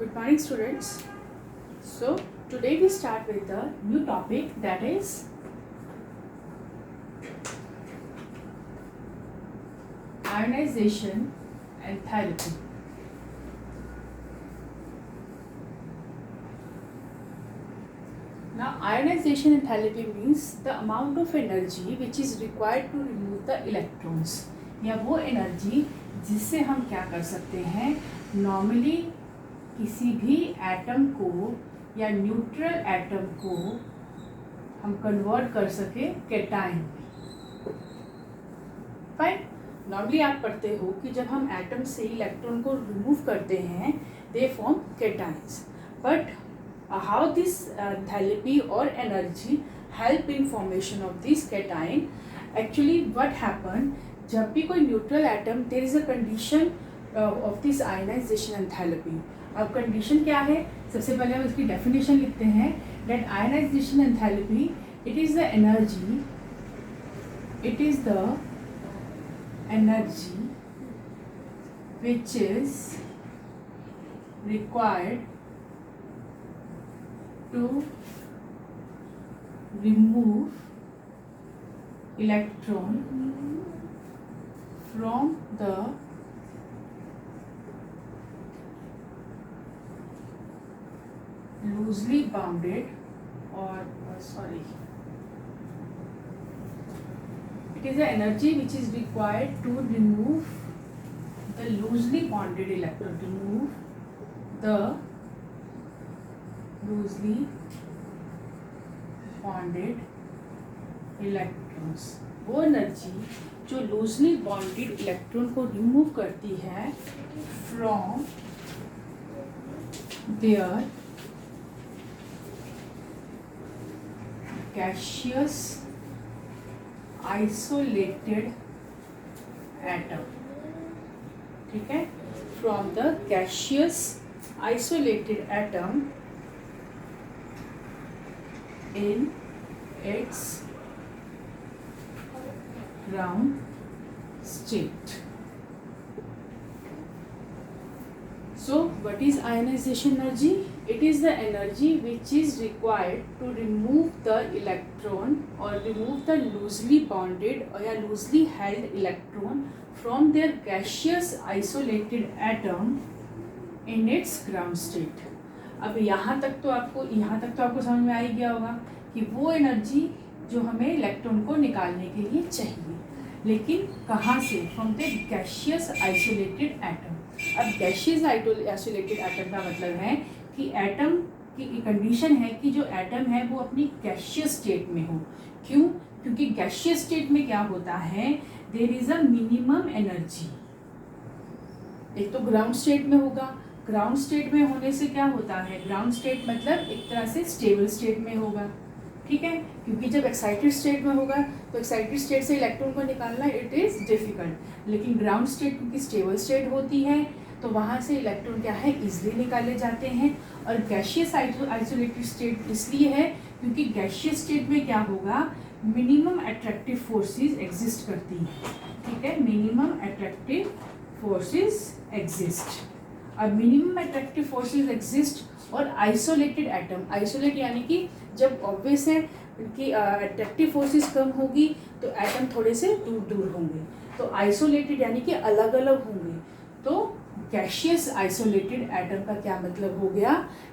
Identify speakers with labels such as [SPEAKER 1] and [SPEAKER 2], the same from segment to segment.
[SPEAKER 1] Good morning, students. So today we start with a new topic, that is ionization enthalpy. Now ionization enthalpy means the amount of energy which is required to remove the electrons, या वो energy जिससे हम क्या कर सकते हैं, normally किसी भी एटम को या न्यूट्रल एटम को हम कन्वर्ट कर सके कैटायन। फाइन। नॉर्मली आप पढ़ते हो कि जब हम एटम से इलेक्ट्रॉन को रिमूव करते हैं they form cations, but how this enthalpy or energy help in formation of this cation. Actually what happened, जब भी कोई neutral atom, there is a condition of this ionization enthalpy. अब condition क्या है, सबसे पहले हम इसकी डेफिनेशन लिखते हैं, that ionization enthalpy it is the energy which is required to remove electron from the loosely bounded it is the energy which is required to remove the loosely bonded electron, loosely bonded electrons. वो energy जो loosely bonded electron को remove करती है from their gaseous isolated atom. ठीक है, from the gaseous isolated atom in its ground state. So what is ionization energy? It is the energy which is required to remove the electron or remove the loosely bonded or loosely held electron from their gaseous isolated atom in its ground state. अब यहाँ तक तो आपको समझ में आ ही गया होगा कि वो एनर्जी जो हमें इलेक्ट्रॉन को निकालने के लिए चाहिए, लेकिन कहाँ से, from the gaseous isolated atom. अब गैसियस आइसोलेटेड एटम का मतलब है कि एटम की कंडीशन है कि जो एटम है वो अपनी गैसियस स्टेट में हो. क्यों? क्योंकि गैसियस स्टेट में क्या होता है, there is a minimum energy. एक तो ग्राउंड स्टेट में होगा, ग्राउंड स्टेट में होने से क्या होता है, ग्राउंड स्टेट मतलब एक तरह से स्टेबल स्टेट में होगा. ठीक है, क्योंकि जब एक्साइटेड स्टेट में होगा तो एक्साइटेड स्टेट से इलेक्ट्रॉन को निकालना इट इज़ डिफिकल्ट, लेकिन ग्राउंड स्टेट क्योंकि स्टेबल स्टेट होती है तो वहाँ से इलेक्ट्रॉन क्या है, इजीली निकाले जाते हैं. और गैसियस आइसोलेटेड स्टेट इसलिए है क्योंकि गैसियस स्टेट में क्या होगा, मिनिमम अट्रैक्टिव फोर्सेस एग्जिस्ट करती हैं. ठीक है, मिनिमम अट्रैक्टिव फोर्सेस एग्जिस्ट. अब मिनिमम अट्रैक्टिव फोर्सेस एग्जिस्ट और आइसोलेटेड एटम, आइसोलेट यानी कि जब ऑब्वियस है कि अट्रैक्टिव फोर्सेस कम होगी तो एटम थोड़े से दूर दूर होंगे, तो आइसोलेटेड यानी कि अलग अलग होंगे. तो गैसियस आइसोलेटेड एटम का क्या मतलब हो गया,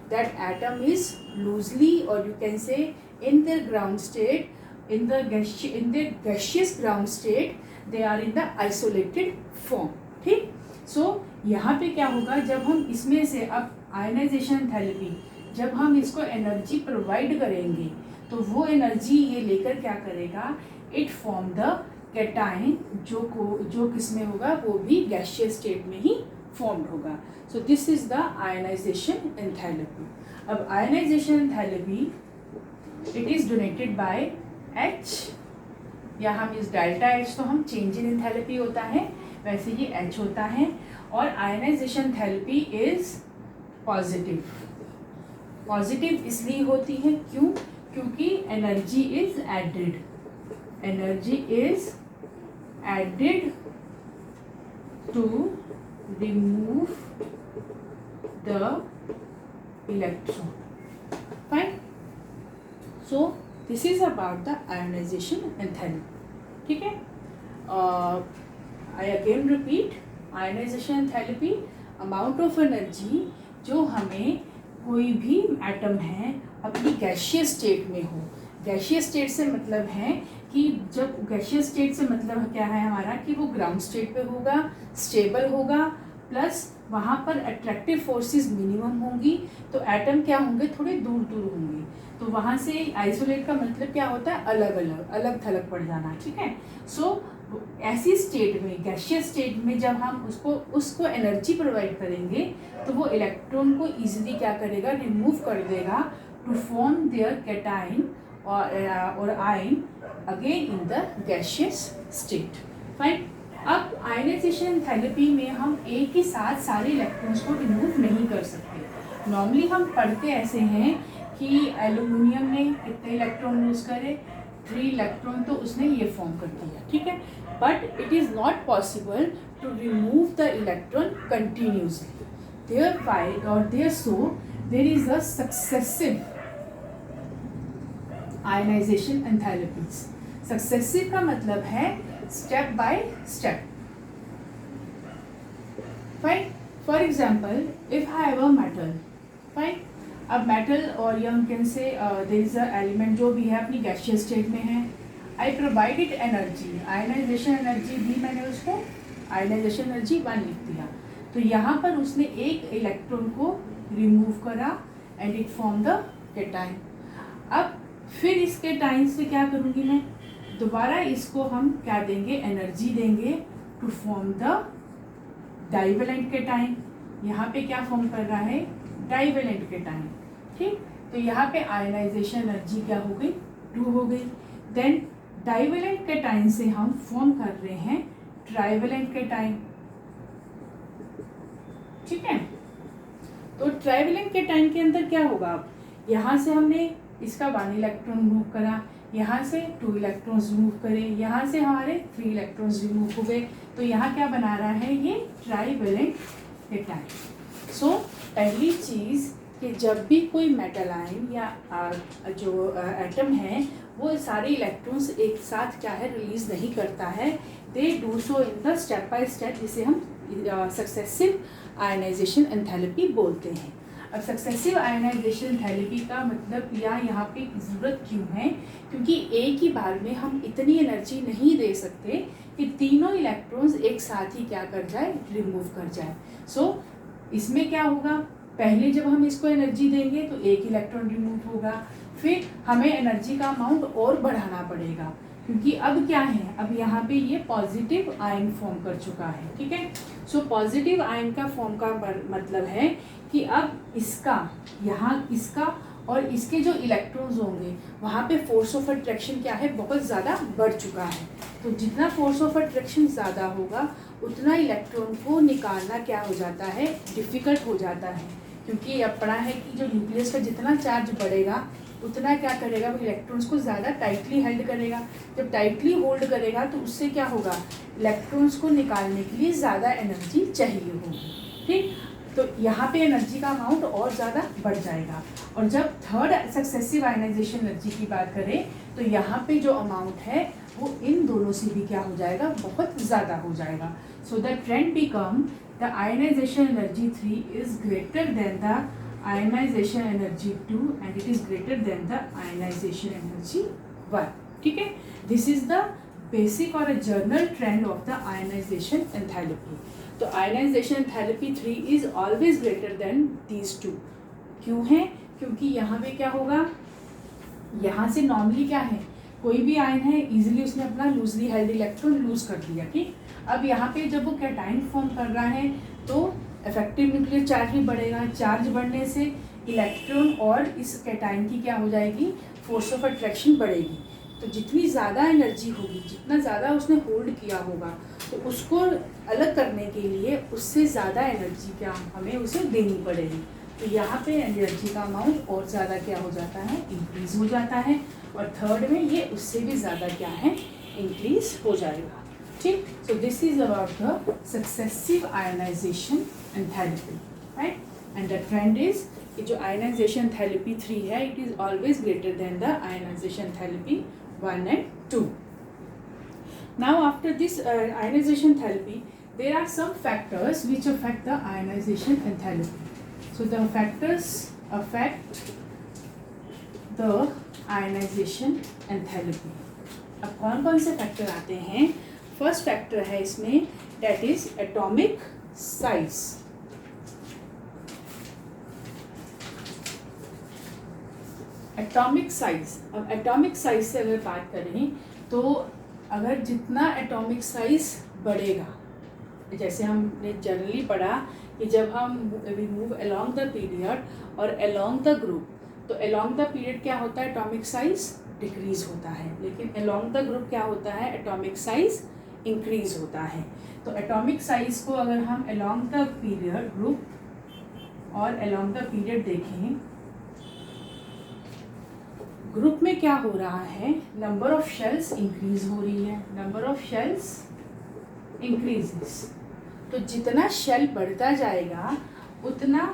[SPEAKER 1] दैट एटम इज लूजली और यू कैन से in their ground state, in their gaseous ground state they are in the isolated form. ठीक. सो यहाँ पे क्या होगा, जब हम इसमें से अब आयनाइजेशन एंथैल्पी, जब हम इसको एनर्जी प्रोवाइड करेंगे तो वो एनर्जी ये लेकर क्या करेगा, इट फॉर्म द कैटायन जो किस में होगा, वो भी गैसियस स्टेट में ही फॉर्म्ड होगा. So this is the ionization enthalpy. अब ionization enthalpy it is donated by H, या हम इस डेल्टा H तो हम चेंज इन एंथैल्पी होता है, वैसे ये H होता है. और ionization enthalpy is positive. Positive इसलिए होती है क्योंकि energy is added to remove the electron. Fine. So this is about the ionization enthalpy. ठीक है. I again repeat, ionization enthalpy amount of energy जो हमें कोई भी एटम है अपनी गैशियस स्टेट में हो. गैशियस स्टेट से मतलब है कि जब गैशियस स्टेट से मतलब क्या है हमारा कि वो ग्राउंड स्टेट पे होगा, स्टेबल होगा, प्लस वहाँ पर अट्रैक्टिव फोर्सेस मिनिमम होंगी, तो एटम क्या होंगे, थोड़े दूर दूर होंगे. तो वहाँ से आइसोलेट का मतलब क्या होता है, अलग अलग अलग थलग पड़ जाना. ठीक है. सो ऐसी स्टेट में, गैशियस स्टेट में जब हम उसको एनर्जी प्रोवाइड करेंगे तो वो इलेक्ट्रॉन को इजीली क्या करेगा, रिमूव कर देगा टू फॉर्म देयर कैटाइन और ion again in the gaseous state. Fine. अब आयनाइजेशन एंथैल्पी में हम एक ही साथ सारे इलेक्ट्रॉन्स को रिमूव नहीं कर सकते. नॉर्मली हम पढ़ते ऐसे हैं कि एल्यूमिनियम ने कितने इलेक्ट्रॉन यूज़ करे, 3 इलेक्ट्रॉन, तो उसने ये फॉर्म कर दिया. ठीक है. But it is not possible to remove the electron continuously. Therefore there is a successive ionization enthalpies. Successive का मतलब है step by step. Fine. For example, if I have a metal, fine. अब metal और या can say there is a element जो भी है अपनी गैशियस स्टेट में है. आई प्रोवाइडेड एनर्जी, आयनाइजेशन एनर्जी दी मैंने उसको, आयनाइजेशन एनर्जी 1 लिख दिया. तो यहाँ पर उसने एक इलेक्ट्रॉन को रिमूव करा and it form the cation. अब फिर इस कैटाइन से क्या करूँगी मैं, दोबारा इसको हम क्या देंगे, एनर्जी देंगे to form the divalent cation. यहाँ पे क्या फॉर्म कर रहा है, डाइवेलेंट कैटाइन. ठीक. तो यहाँ पे आयनाइजेशन एनर्जी क्या हो गई, 2 हो गई. देन डाइवेलेंट कैटाइन से हम फॉर्म कर रहे हैं ट्राइवेलेंट कैटाइन. ठीक है. तो ट्राइवेलेंट कैटाइन के अंदर क्या होगा, अब यहाँ से हमने इसका 1 इलेक्ट्रॉन रिमूव करा, यहाँ से 2 इलेक्ट्रॉन्स रिमूव करे, यहाँ से हमारे 3 इलेक्ट्रॉन्स रिमूव हो गए. तो यहाँ क्या बना रहा है, ये ट्राइवेलेंट कैटाइन. सो पहली चीज़ कि जब भी कोई मेटल आयन या जो एटम है वो सारे इलेक्ट्रॉन्स एक साथ क्या है रिलीज नहीं करता है. They do so in the step by step, जिसे हम सक्सेसिव आयनाइजेशन एंथैल्पी बोलते हैं. अब सक्सेसिव आयनाइजेशन एंथैल्पी का मतलब यहाँ पे ज़रूरत क्यों है, क्योंकि एक ही बार में हम इतनी एनर्जी नहीं दे सकते कि तीनों इलेक्ट्रॉन्स एक साथ ही क्या कर जाए, रिमूव कर जाए. सो इसमें क्या होगा, पहले जब हम इसको एनर्जी देंगे तो एक इलेक्ट्रॉन रिमूव होगा, फिर हमें एनर्जी का अमाउंट और बढ़ाना पड़ेगा, क्योंकि अब क्या है, अब यहाँ पे ये पॉजिटिव आयन फॉर्म कर चुका है. ठीक है. सो पॉजिटिव आयन का फॉर्म का मतलब है कि अब इसका, यहाँ इसका और इसके जो इलेक्ट्रॉन्स होंगे वहाँ पे फोर्स ऑफ अट्रैक्शन क्या है, बहुत ज़्यादा बढ़ चुका है. तो जितना फोर्स ऑफ अट्रैक्शन ज़्यादा होगा उतना इलेक्ट्रॉन को निकालना क्या हो जाता है, डिफ़िकल्ट हो जाता है. क्योंकि अब पढ़ा है कि जो न्यूक्लियस का जितना चार्ज बढ़ेगा उतना क्या करेगा, वो इलेक्ट्रॉन्स को ज़्यादा टाइटली हेल्ड करेगा. जब टाइटली होल्ड करेगा तो उससे क्या होगा, इलेक्ट्रॉन्स को निकालने के लिए ज़्यादा एनर्जी चाहिए होगी. ठीक. तो यहाँ पे एनर्जी का अमाउंट और ज़्यादा बढ़ जाएगा. और जब थर्ड सक्सेसिव आयनाइजेशन एनर्जी की बात करें तो यहाँ पे जो अमाउंट है वो इन दोनों से भी क्या हो जाएगा, बहुत ज़्यादा हो जाएगा. So the trend become the ionization energy 3 is greater than the ionization energy 2 and it is greater than the ionization energy 1. ठीक है. This is the basic or a general trend of the ionization enthalpy. तो ionization enthalpy 3 is always greater than these two. क्यों है, क्योंकि यहाँ पे क्या होगा, यहाँ से नॉर्मली क्या है, कोई भी आयन है इजीली उसने अपना लूजली हेल्ड इलेक्ट्रॉन लूज कर दिया. ठीक. अब यहाँ पे जब वो कैटाइन फॉर्म कर रहा है तो इफेक्टिव न्यूक्लियर चार्ज भी बढ़ेगा. चार्ज बढ़ने से इलेक्ट्रॉन और इस कैटाइन की क्या हो जाएगी, फोर्स ऑफ अट्रैक्शन बढ़ेगी. तो जितनी ज़्यादा एनर्जी होगी, जितना ज़्यादा उसने होल्ड किया होगा, तो उसको अलग करने के लिए उससे ज़्यादा एनर्जी क्या हमें उसे देनी पड़ेगी. तो यहाँ पे एनर्जी का अमाउंट और ज़्यादा क्या हो जाता है, इंक्रीज़ हो जाता है. और थर्ड में ये उससे भी ज़्यादा क्या है, इंक्रीज़ हो जाएगा. ठीक. So this is about the successive ionization enthalpy. Right. And the trend is कि जो आयनाइजेशन एंथैल्पी 3 है it is always greater than the ionization enthalpy 1 and 2. Now after this ionization enthalpy, there are some factors which affect the ionization enthalpy. So the factors affect the ionization enthalpy. अब कौन कौन से factor आते हैं? First factor है इसमें that is atomic size. Atomic size. अब atomic size से अगर बात करें तो अगर जितना एटॉमिक साइज बढ़ेगा, जैसे हमने जनरली पढ़ा कि जब हम we move along the period और अलोंग द ग्रुप, तो अलोंग द पीरियड क्या होता है? एटॉमिक साइज डिक्रीज होता है, लेकिन अलोंग द ग्रुप क्या होता है? एटॉमिक साइज इंक्रीज होता है. तो एटॉमिक साइज को अगर हम अलोंग द पीरियड ग्रुप और अलोंग द पीरियड देखें, ग्रुप में क्या हो रहा है? नंबर ऑफ शेल्स इंक्रीज हो रही है, नंबर ऑफ शेल्स इंक्रीजेस. तो जितना शेल बढ़ता जाएगा उतना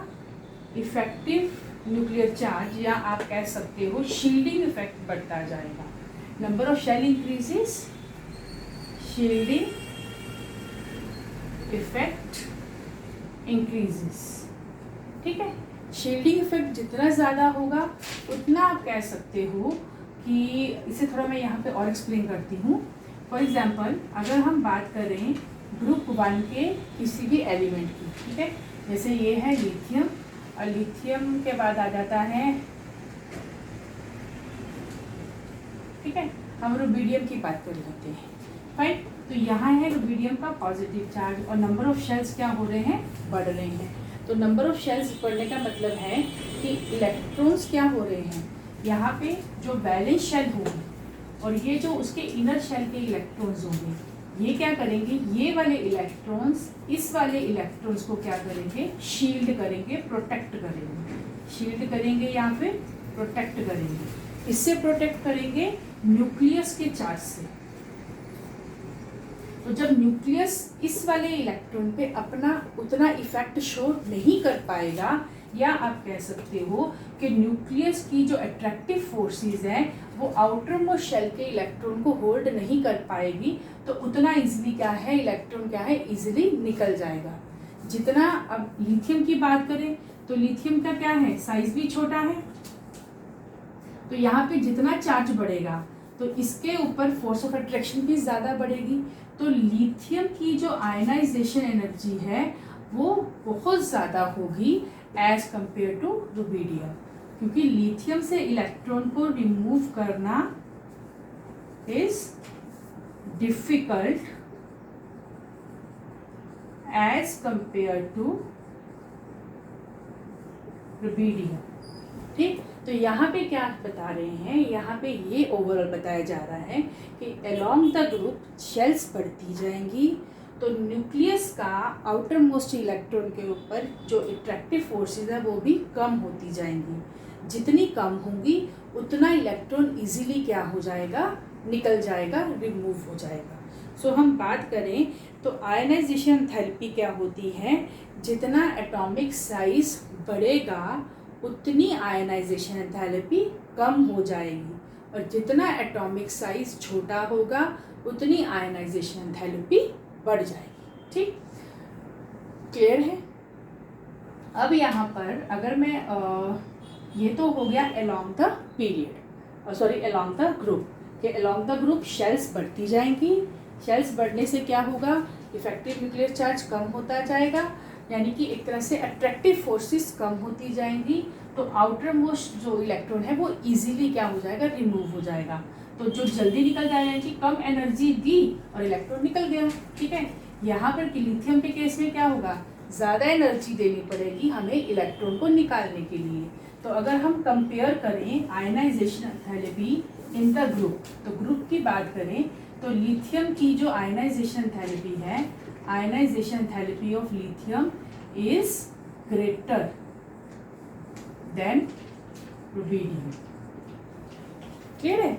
[SPEAKER 1] इफेक्टिव न्यूक्लियर चार्ज या आप कह सकते हो शील्डिंग इफेक्ट बढ़ता जाएगा. Number of shell increases, shielding effect increases. ठीक है, शील्डिंग इफेक्ट जितना ज़्यादा होगा उतना आप कह सकते हो कि इसे थोड़ा मैं यहाँ पे और एक्सप्लेन करती हूँ. फॉर एग्जांपल अगर हम बात करें ग्रुप 1 के किसी भी एलिमेंट की, ठीक है, जैसे ये है लिथियम और लिथियम के बाद आ जाता है, ठीक है, हम रुबिडियम की बात कर लेते हैं. फाइन. तो यहाँ है रुबिडियम का पॉजिटिव चार्ज और नंबर ऑफ शेल्स क्या हो रहे हैं? बढ़ रहे हैं. तो नंबर ऑफ शेल्स बढ़ने का मतलब है कि इलेक्ट्रॉन्स क्या हो रहे हैं? यहाँ पे जो वैलेंस शेल होगी और ये जो उसके इनर शेल के इलेक्ट्रॉन्स होंगे, ये क्या करेंगे? ये वाले इलेक्ट्रॉन्स इस वाले इलेक्ट्रॉन्स को क्या करेंगे? शील्ड करेंगे, प्रोटेक्ट करेंगे. शील्ड करेंगे या फिर प्रोटेक्ट करेंगे. इससे प्रोटेक्ट करेंगे न्यूक्लियस के चार्ज से. तो जब न्यूक्लियस इस वाले इलेक्ट्रॉन पे अपना उतना इफेक्ट शो नहीं कर पाएगा, या आप कह सकते हो कि न्यूक्लियस की जो अट्रैक्टिव फोर्सेस हैं वो आउटर मोस्ट शेल के इलेक्ट्रॉन को होल्ड नहीं कर पाएगी, तो उतना इजीली क्या है? इलेक्ट्रॉन क्या है? इजीली निकल जाएगा. जितना अब लिथियम की बात करें तो लिथियम का क्या है? साइज भी छोटा है. तो यहाँ पे जितना चार्ज बढ़ेगा तो इसके ऊपर फोर्स ऑफ अट्रैक्शन भी ज़्यादा बढ़ेगी. तो लिथियम की जो आयनाइजेशन एनर्जी है वो बहुत ज़्यादा होगी एज कंपेयर टू रुबिडियम, क्योंकि लिथियम से इलेक्ट्रॉन को रिमूव करना is difficult as compare to rubidium. ठीक. तो यहाँ पे क्या बता रहे हैं? यहाँ पे ये ओवरऑल बताया जा रहा है कि अलोंग द ग्रुप शेल्स बढ़ती जाएंगी, तो न्यूक्लियस का आउटर मोस्ट इलेक्ट्रॉन के ऊपर जो अट्रैक्टिव फोर्सेस है वो भी कम होती जाएंगी. जितनी कम होंगी उतना इलेक्ट्रॉन इजीली क्या हो जाएगा? निकल जाएगा, रिमूव हो जाएगा. सो हम बात करें तो आयनाइजेशन एंथैल्पी क्या होती है? जितना एटॉमिक साइज बढ़ेगा उतनी आयनाइजेशन एंथैल्पी कम हो जाएगी, और जितना एटॉमिक साइज छोटा होगा उतनी आयनाइजेशन एंथैल्पी बढ़ जाएगी. ठीक, क्लियर है? अब यहाँ पर अगर मैं ये तो हो गया along the period, sorry along the group, कि अलोंग द ग्रुप शेल्स बढ़ती जाएंगी. शेल्स बढ़ने से क्या होगा? इफेक्टिव न्यूक्लियर चार्ज कम होता जाएगा, यानी कि एक तरह से अट्रैक्टिव फोर्सेस कम होती जाएंगी. तो आउटर मोस्ट जो इलेक्ट्रॉन है वो इजीली क्या हो जाएगा? रिमूव हो जाएगा. तो जो जल्दी निकल जाएगी, कम एनर्जी दी और इलेक्ट्रॉन निकल गया. ठीक है. यहाँ पर लिथियम के केस में क्या होगा? ज़्यादा एनर्जी देनी पड़ेगी हमें इलेक्ट्रॉन को निकालने के लिए. तो अगर हम कंपेयर करें ionization enthalpy in the group, तो ग्रुप की बात करें तो लिथियम की जो आयनाइजेशन एंथैल्पी है, ionization enthalpy of lithium is greater than rubidium. Clear है?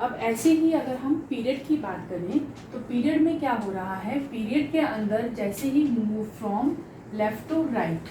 [SPEAKER 1] अब ऐसे ही अगर हम पीरियड की बात करें तो पीरियड में क्या हो रहा है? पीरियड के अंदर जैसे ही move from left to right,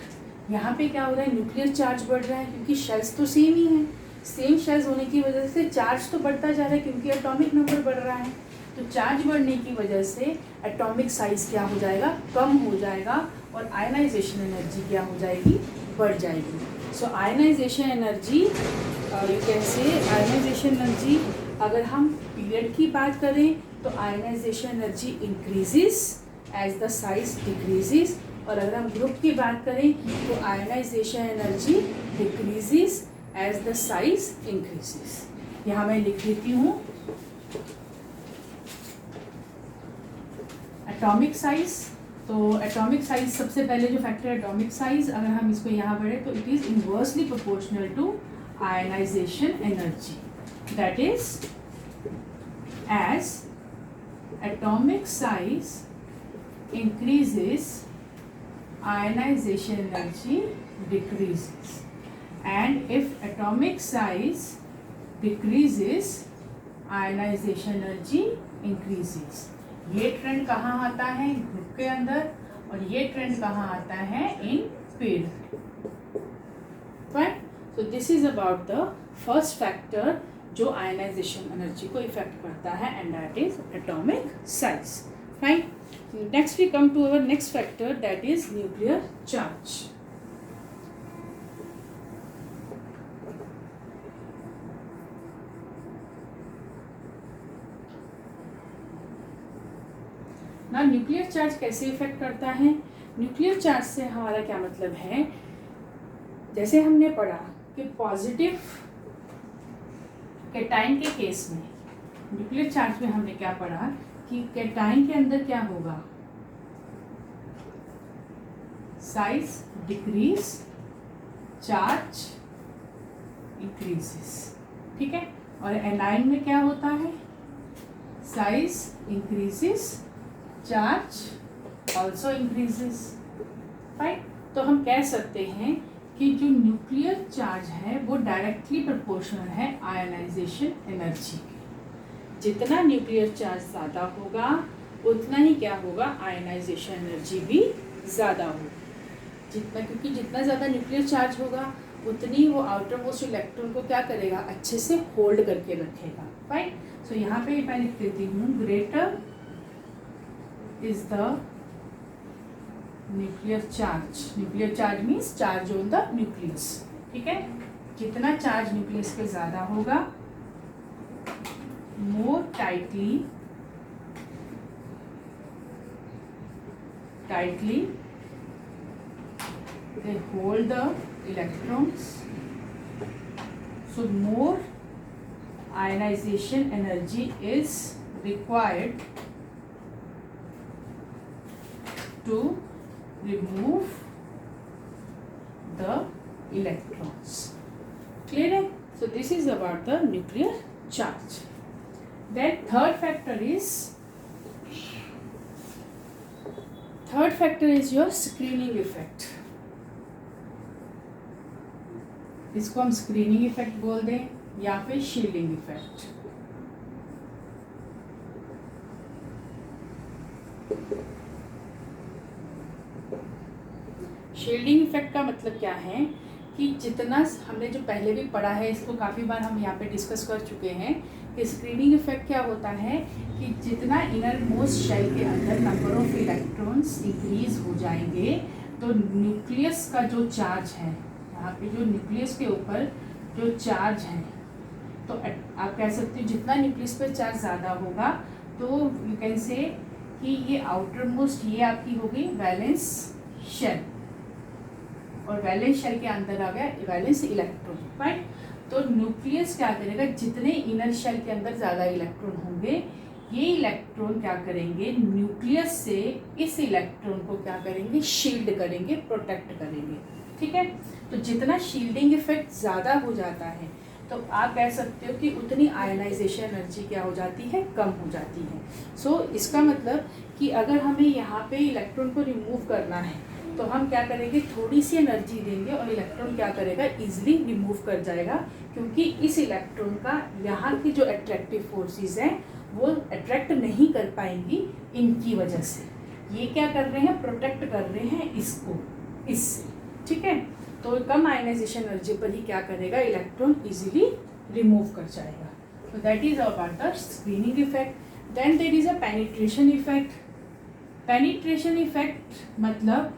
[SPEAKER 1] यहाँ पे क्या हो रहा है, न्यूक्लियर चार्ज बढ़ रहा है क्योंकि शेल्स तो सेम ही हैं, सेम शेल्स होने की वजह से चार्ज तो बढ़ता जा रहा है क्योंकि एटॉमिक नंबर बढ़ रहा है। तो चार्ज बढ़ने की वजह से एटॉमिक साइज क्या हो जाएगा, कम हो जाएगा, और आयनाइजेशन एनर्जी क्या हो जाएगी, बढ़ जाएगी। So ionization energy, you can say ionization energy, अगर हम पीरियड की बात करें तो ionization energy increases as the size decreases, और अगर हम ग्रुप की बात करें तो ionization energy decreases as the size increases. यहाँ मैं लिख देती हूँ एटॉमिक साइज। तो एटॉमिक साइज सबसे पहले जो फैक्टर है एटॉमिक साइज, अगर हम इसको यहाँ पढ़े तो it is inversely proportional to ionization energy, that is as atomic size increases ionization energy decreases, and if atomic size decreases ionization energy increases। ये ट्रेंड कहाँ आता है, ग्रुप के अंदर, और ये ट्रेंड कहाँ आता है, in pair. Fine, so this is about the first factor जो आयनाइजेशन एनर्जी को इफेक्ट करता है, and that is atomic size. Fine, next we come to our next factor, that is nuclear charge. ना nuclear charge कैसे effect करता है, nuclear charge से हमारा क्या मतलब है, जैसे हमने पढ़ा कि पॉजिटिव कैटाइन के केस में न्यूक्लियर चार्ज में हमने क्या पढ़ा कि कैटाइन के अंदर क्या होगा, साइज डिक्रीज, चार्ज इंक्रीजेस, ठीक है। और एनाइन में क्या होता है, size increases, charge also increases. Right, तो हम कह सकते हैं कि जो न्यूक्लियर चार्ज है वो डायरेक्टली प्रोपोर्शनल है आयनाइजेशन एनर्जी के। जितना न्यूक्लियर चार्ज ज़्यादा होगा उतना ही क्या होगा, आयनाइजेशन एनर्जी भी ज़्यादा होगी। क्योंकि जितना ज़्यादा न्यूक्लियर चार्ज होगा उतनी वो आउटर मोस्ट इलेक्ट्रॉन को क्या करेगा, अच्छे से होल्ड करके रखेगा। राइट, सो यहाँ पे मैं लिख देती हूँ, greater is the nuclear charge. Nuclear charge means charge on the nucleus, ठीक है। जितना चार्ज न्यूक्लियस पे ज़्यादा होगा, मोर tightly they hold the electrons, so more ionization energy is required to remove the electrons. Clear है? So this is about the nuclear charge. Then third factor is your screening effect. इसको हम screening effect बोल दें या फिर shielding effect. Shielding effect का मतलब क्या है कि जितना हमने जो पहले भी पढ़ा है, इसको काफ़ी बार हम यहाँ पे डिस्कस कर चुके हैं कि स्क्रीनिंग इफेक्ट क्या होता है कि जितना इनर मोस्ट शेल के अंदर नंबर ऑफ इलेक्ट्रॉन्स इंक्रीज हो जाएंगे तो न्यूक्लियस का जो चार्ज है, यहाँ पे जो न्यूक्लियस के ऊपर जो चार्ज है, तो आप कह सकते हो जितना न्यूक्लियस पर चार्ज ज़्यादा होगा तो यू कैन से कि ये आउटर मोस्ट ये आपकी होगी वैलेंस शेल, और वैलेंस शेल के अंदर आ गया वैलेंस इलेक्ट्रॉन। राइट, तो न्यूक्लियस क्या करेगा, जितने इनर शेल के अंदर ज़्यादा इलेक्ट्रॉन होंगे, ये इलेक्ट्रॉन क्या करेंगे, न्यूक्लियस से इस इलेक्ट्रॉन को क्या करेंगे, शील्ड करेंगे, प्रोटेक्ट करेंगे। ठीक है, तो जितना शील्डिंग इफेक्ट ज़्यादा हो जाता है तो आप कह सकते हो कि उतनी आयनाइजेशन एनर्जी क्या हो जाती है, कम हो जाती है। सो इसका मतलब कि अगर हमें यहाँ पे इलेक्ट्रॉन को रिमूव करना है तो हम क्या करेंगे, थोड़ी सी एनर्जी देंगे और इलेक्ट्रॉन क्या करेगा, इजीली रिमूव कर जाएगा, क्योंकि इस इलेक्ट्रॉन का यहाँ की जो अट्रैक्टिव फोर्सेस हैं वो अट्रैक्ट नहीं कर पाएंगी इनकी वजह से। ये क्या कर रहे हैं, प्रोटेक्ट कर रहे हैं इसको, इससे। ठीक है, तो कम आयनाइजेशन एनर्जी पर ही क्या करेगा, इलेक्ट्रॉन इजीली रिमूव कर जाएगा. So that is about the screening effect. Then there is a penetration effect. Penetration effect मतलब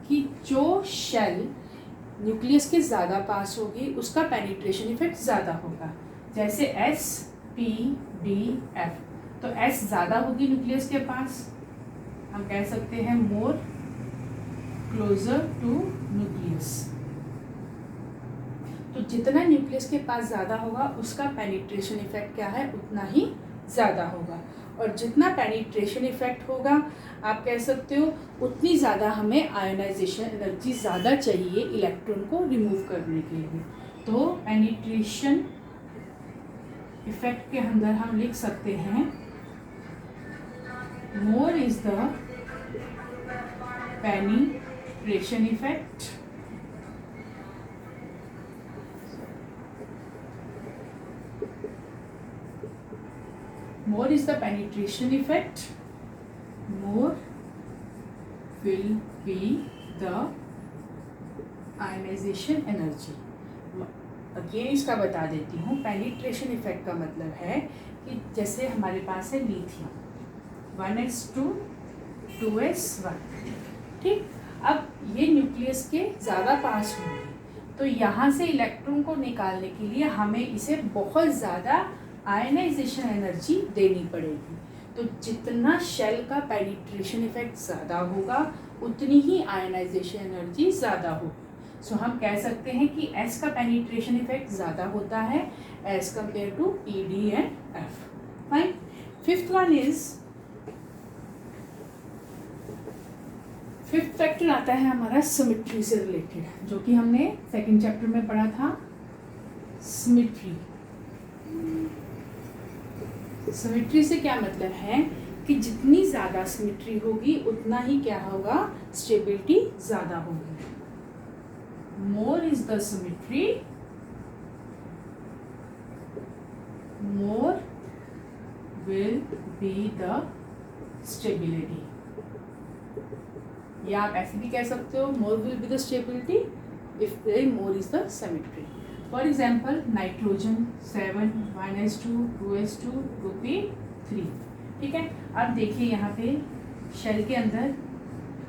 [SPEAKER 1] कि जो शेल न्यूक्लियस के ज़्यादा पास होगी उसका पेनिट्रेशन इफेक्ट ज़्यादा होगा. जैसे S, P, D, F. तो S ज़्यादा होगी न्यूक्लियस के पास, हम कह सकते हैं मोर क्लोजर टू न्यूक्लियस. तो जितना न्यूक्लियस के पास ज़्यादा होगा उसका पेनिट्रेशन इफेक्ट क्या है, उतना ही ज़्यादा होगा. और जितना पेनिट्रेशन इफेक्ट होगा आप कह सकते हो उतनी ज़्यादा हमें आयोनाइजेशन एनर्जी ज़्यादा चाहिए इलेक्ट्रॉन को रिमूव करने के लिए. तो पेनिट्रेशन इफेक्ट के अंदर हम लिख सकते हैं more is the penetration effect more is the penetration effect, more will be the ionization energy. Again इसका बता देती हूँ. पेनिट्रेशन इफेक्ट का मतलब है कि जैसे हमारे पास है लिथियम 1s2 2s1, ठीक. अब ये न्यूक्लियस के ज़्यादा पास होंगे तो यहाँ से इलेक्ट्रॉन को निकालने के लिए हमें इसे बहुत ज़्यादा आयनाइजेशन एनर्जी देनी पड़ेगी. तो जितना शेल का पेनिट्रेशन इफेक्ट ज़्यादा होगा उतनी ही आयनाइजेशन एनर्जी ज़्यादा होगी. सो हम कह सकते हैं कि S का पेनिट्रेशन इफेक्ट ज़्यादा होता है as compare to P, D and F. Fine. Fifth factor आता है हमारा सिमेट्री से रिलेटेड, जो कि हमने सेकंड चैप्टर में पढ़ा था. सिमेट्री से क्या मतलब है कि जितनी ज़्यादा सिमेट्री होगी उतना ही क्या होगा, स्टेबिलिटी ज़्यादा होगी. More is the symmetry, more will be the stability. या आप ऐसे भी कह सकते हो more will be the stability if more is the symmetry. For example nitrogen 7 1s2 2s2 2p3, ठीक है. अब देखिए यहाँ पे शेल के अंदर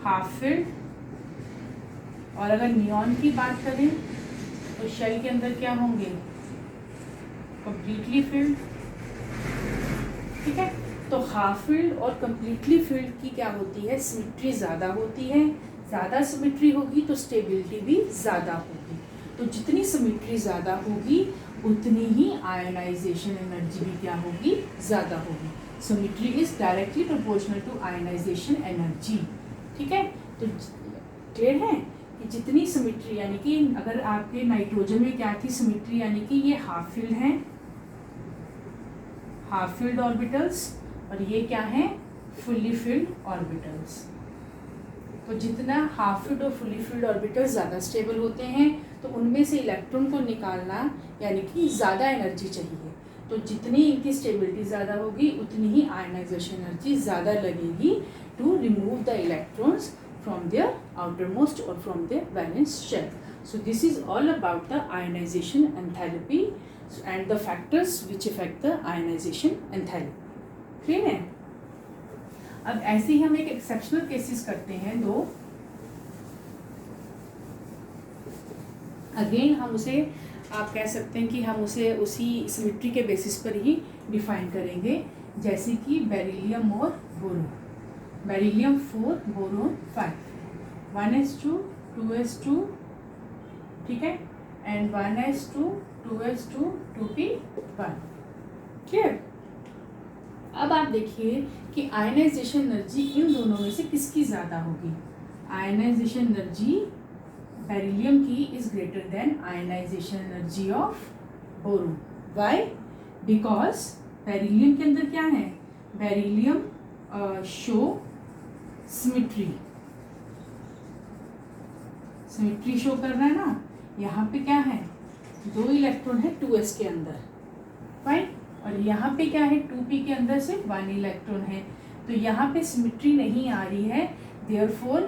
[SPEAKER 1] हाफ फिल्ड, और अगर नियॉन की बात करें तो शेल के अंदर क्या होंगे, कंप्लीटली फिल्ड, ठीक है. तो हाफ फिल्ड और कंप्लीटली फिल्ड की क्या होती है, सिमेट्री ज़्यादा होती है. ज़्यादा सिमेट्री होगी तो स्टेबिलिटी भी ज़्यादा होगी. तो जितनी सिमेट्री ज़्यादा होगी उतनी ही आयनाइजेशन एनर्जी भी क्या होगी, ज़्यादा होगी. Symmetry is directly proportional to ionization energy, ठीक है. तो क्लियर है कि जितनी सिमेट्री, यानी कि अगर आपके नाइट्रोजन में क्या थी सिमेट्री, यानी कि ये हाफ फिल्ड है, हाफ फिल्ड ऑर्बिटल्स, और ये क्या है, फुल्ली फिल्ड ऑर्बिटल्स. तो जितना हाफ फिल्ड और फुली फिल्ड ऑर्बिटल्स ज़्यादा स्टेबल होते हैं तो उनमें से इलेक्ट्रॉन को निकालना यानी कि ज़्यादा एनर्जी चाहिए. तो जितनी इनकी स्टेबिलिटी ज़्यादा होगी उतनी ही आयनाइजेशन एनर्जी ज़्यादा लगेगी to remove the electrons from their outermost और from their valence shell. So this is all about the ionization enthalpy and the factors which affect the ionization enthalpy. Clear है. अब ऐसे ही हम एक एक्सेप्शनल केसेस करते हैं दो. अगेन हम उसे, आप कह सकते हैं कि हम उसे उसी सिमेट्री के बेसिस पर ही डिफाइन करेंगे. जैसे कि बेरिलियम और boron. Beryllium 4 boron 5 1s2 2s2, ठीक है, and 1s2 2s2 2p1. Clear. अब आप देखिए कि आयनाइजेशन एनर्जी इन दोनों में से किसकी ज़्यादा होगी. आयनाइजेशन एनर्जी बेरिलियम की is greater than ionization energy of boron. Why? Because beryllium के अंदर क्या है, बेरिलियम शो सिमेट्री शो कर रहा है ना. यहाँ पे क्या है, 2 इलेक्ट्रॉन है 2s के अंदर, फाइन. और यहाँ पे क्या है, 2p के अंदर सिर्फ 1 इलेक्ट्रॉन है. तो यहाँ पे सिमेट्री नहीं आ रही है, therefore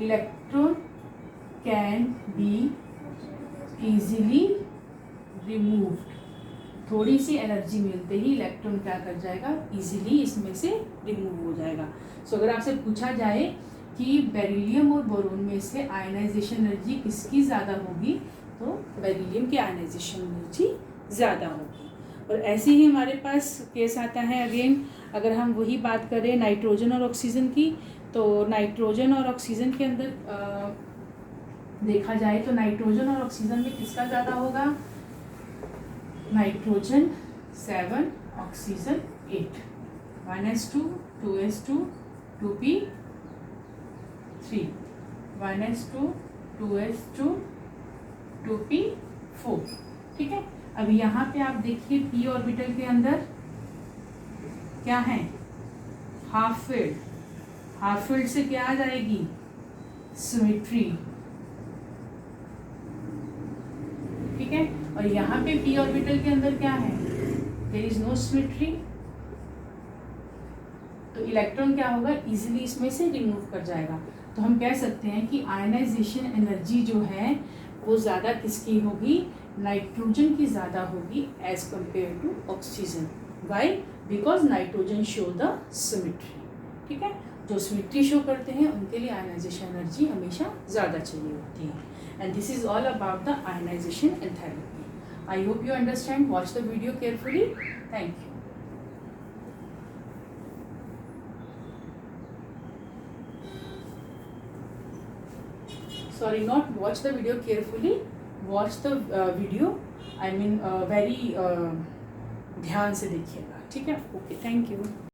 [SPEAKER 1] electron can be easily removed. थोड़ी सी एनर्जी मिलते ही इलेक्ट्रॉन क्या कर जाएगा, इजीली इसमें से रिमूव हो जाएगा। सो अगर आपसे पूछा जाए कि बेरिलियम और बोरोन में से आयनाइजेशन एनर्जी किसकी ज़्यादा होगी, तो बेरिलियम की आयनाइजेशन एनर्जी ज़्यादा होगी। और ऐसे ही हमारे पास केस आता है अगेन, अगर हम वही बात करें नाइट्रोजन और ऑक्सीजन की, तो नाइट्रोजन और ऑक्सीजन के अंदर देखा जाए तो नाइट्रोजन और ऑक्सीजन में किसका ज़्यादा होगा, nitrogen 7, oxygen 8, 1s2 2s2 2p3, 1s2 2s2 2p4। ठीक है। अब यहाँ पे आप देखिए p ऑर्बिटल के अंदर क्या है, हाफ फील्ड। हाफ फील्ड से क्या आ जाएगी, सिमेट्री। ठीक है। और यहाँ पे p ऑर्बिटल के अंदर क्या है, देयर इज नो सिमेट्री, तो इलेक्ट्रॉन क्या होगा, इजीली इसमें से रिमूव कर जाएगा। तो हम कह सकते हैं कि आयनाइजेशन एनर्जी जो है वो ज़्यादा किसकी होगी, नाइट्रोजन की ज़्यादा होगी as compare to oxygen. Why, because nitrogen show the symmetry. ठीक है। जो सिमेट्री शो करते हैं उनके लिए आयनाइजेशन एनर्जी हमेशा ज़्यादा चाहिए होती है। And this is all about the ionization enthalpy. I hope you understand. Watch the video carefully. Thank you. Sorry, not watch the video carefully, watch the video, I mean very ध्यान से देखिएगा। ठीक है। Okay, thank you.